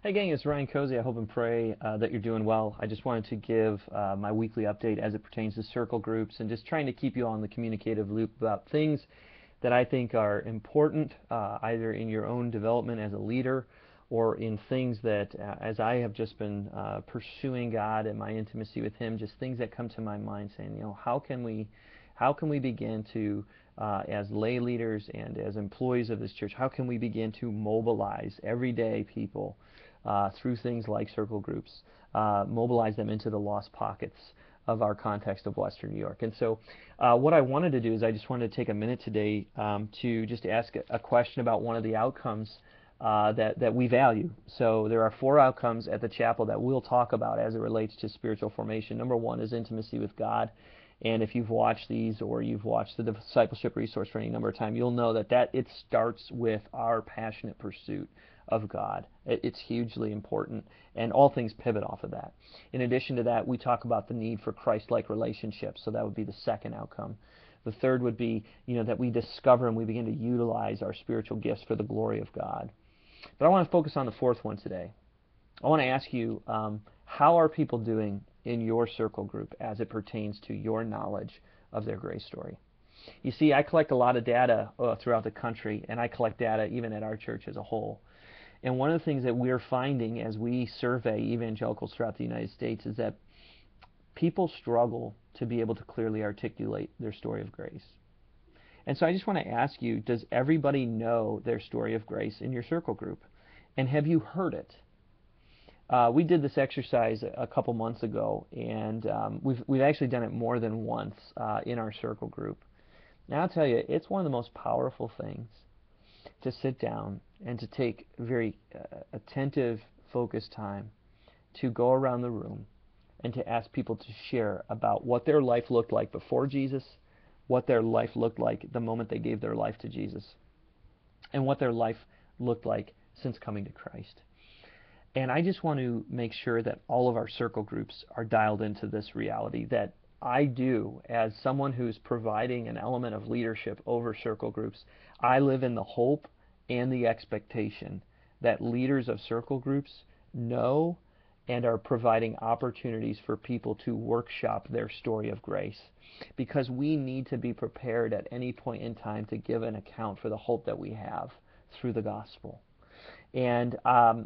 Hey gang, it's Ryan Cozy. I hope and pray that you're doing well. I just wanted to give my weekly update as it pertains to circle groups and just trying to keep you on the communicative loop about things that I think are important, either in your own development as a leader or in things that, as I have just been pursuing God and my intimacy with Him, just things that come to my mind saying, how can we begin to, as lay leaders and as employees of this church, how can we begin to mobilize everyday people through things like circle groups, mobilize them into the lost pockets of our context of Western New York. And so what I wanted to do is I just wanted to take a minute today to just ask a question about one of the outcomes that we value. So there are 4 outcomes at the chapel that we'll talk about as it relates to spiritual formation. Number 1 is intimacy with God. And if you've watched these or you've watched the discipleship resource for any number of times, you'll know that it starts with our passionate pursuit of God. It's hugely important, and all things pivot off of that. In addition to that, we talk about the need for Christ-like relationships, so that would be the second outcome. The third would be, that we discover and we begin to utilize our spiritual gifts for the glory of God. But I want to focus on the fourth one today. I want to ask you, how are people doing in your circle group as it pertains to your knowledge of their grace story? You see, I collect a lot of data throughout the country, and I collect data even at our church as a whole. And one of the things that we're finding as we survey evangelicals throughout the United States is that people struggle to be able to clearly articulate their story of grace. And so I just want to ask you, does everybody know their story of grace in your circle group? And have you heard it? We did this exercise a couple months ago, and we've actually done it more than once in our circle group. Now I'll tell you, it's one of the most powerful things to sit down and to take very attentive, focused time to go around the room and to ask people to share about what their life looked like before Jesus, what their life looked like the moment they gave their life to Jesus, and what their life looked like since coming to Christ. And I just want to make sure that all of our circle groups are dialed into this reality that I do, as someone who's providing an element of leadership over circle groups, I live in the hope and the expectation that leaders of circle groups know and are providing opportunities for people to workshop their story of grace. Because we need to be prepared at any point in time to give an account for the hope that we have through the gospel. And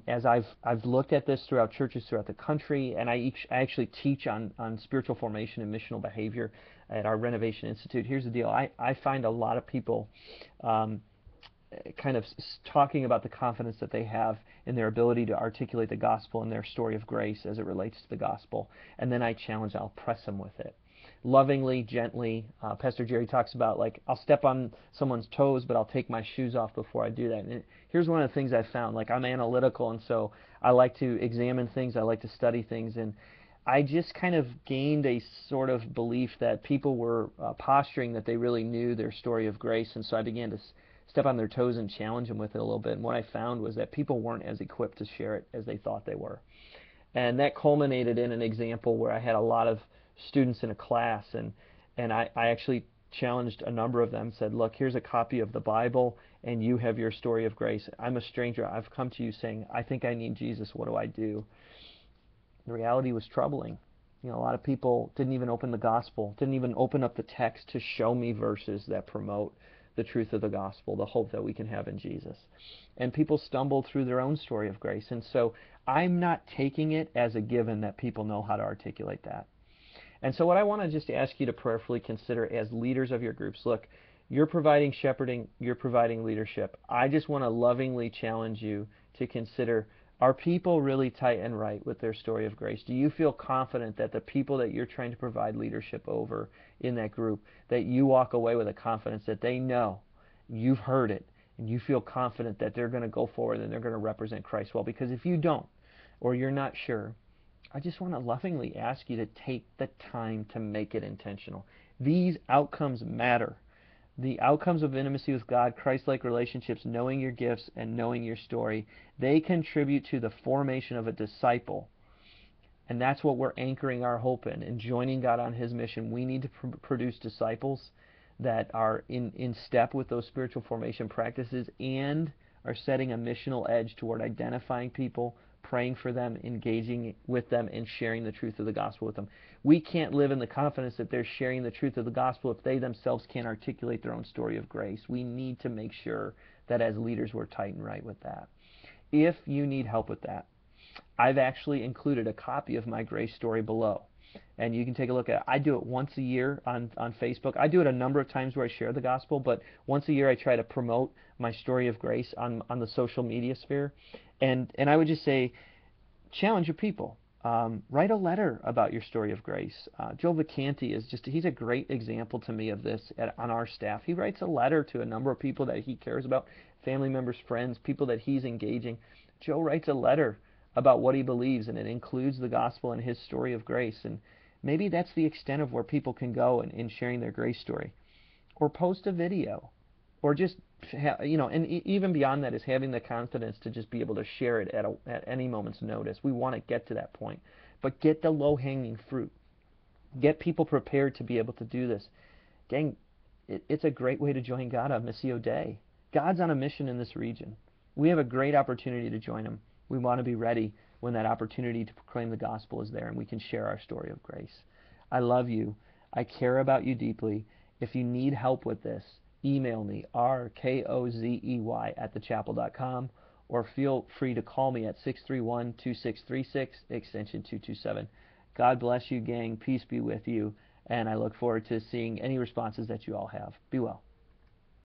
as I've looked at this throughout churches throughout the country, and I actually teach on spiritual formation and missional behavior at our Renovation Institute. Here's the deal. I find a lot of people kind of talking about the confidence that they have in their ability to articulate the gospel and their story of grace as it relates to the gospel. And then I'll press them with it. Lovingly, gently. Pastor Jerry talks about, like, I'll step on someone's toes, but I'll take my shoes off before I do that. And here's one of the things I've found. Like, I'm analytical, and so I like to examine things. I like to study things. And I just kind of gained a sort of belief that people were posturing that they really knew their story of grace. And so I began to step on their toes and challenge them with it a little bit. And what I found was that people weren't as equipped to share it as they thought they were. And that culminated in an example where I had a lot of students in a class, and I actually challenged a number of them, said, look, here's a copy of the Bible, and you have your story of grace. I'm a stranger. I've come to you saying, I think I need Jesus. What do I do? The reality was troubling. A lot of people didn't even open the gospel, didn't even open up the text to show me verses that promote the truth of the gospel, the hope that we can have in Jesus. And people stumbled through their own story of grace. And so I'm not taking it as a given that people know how to articulate that. And so what I want to just ask you to prayerfully consider as leaders of your groups, look, you're providing shepherding, you're providing leadership. I just want to lovingly challenge you to consider, are people really tight and right with their story of grace? Do you feel confident that the people that you're trying to provide leadership over in that group, that you walk away with a confidence that they know, you've heard it, and you feel confident that they're going to go forward and they're going to represent Christ well? Because if you don't, or you're not sure, I just want to lovingly ask you to take the time to make it intentional. These outcomes matter. The outcomes of intimacy with God, Christ-like relationships, knowing your gifts, and knowing your story, they contribute to the formation of a disciple. And that's what we're anchoring our hope in joining God on His mission. We need to produce disciples that are in step with those spiritual formation practices and are setting a missional edge toward identifying people, praying for them, engaging with them, and sharing the truth of the gospel with them. We can't live in the confidence that they're sharing the truth of the gospel if they themselves can't articulate their own story of grace. We need to make sure that as leaders we're tight and right with that. If you need help with that, I've actually included a copy of my grace story below. And you can take a look at it. I do it once a year on Facebook. I do it a number of times where I share the gospel, but once a year I try to promote my story of grace on the social media sphere. And I would just say, challenge your people. Write a letter about your story of grace. Joe Vacanti he's a great example to me of this on our staff. He writes a letter to a number of people that he cares about, family members, friends, people that he's engaging. Joe writes a letter about what he believes, and it includes the gospel and his story of grace. And maybe that's the extent of where people can go in sharing their grace story. Or post a video. Or just, and even beyond that is having the confidence to just be able to share it at any moment's notice. We want to get to that point. But get the low-hanging fruit. Get people prepared to be able to do this. Gang, it's a great way to join God on Missio Dei. God's on a mission in this region. We have a great opportunity to join Him. We want to be ready when that opportunity to proclaim the gospel is there and we can share our story of grace. I love you. I care about you deeply. If you need help with this, email me, rkozey@thechapel.com, or feel free to call me at 631-2636, extension 227. God bless you, gang. Peace be with you. And I look forward to seeing any responses that you all have. Be well.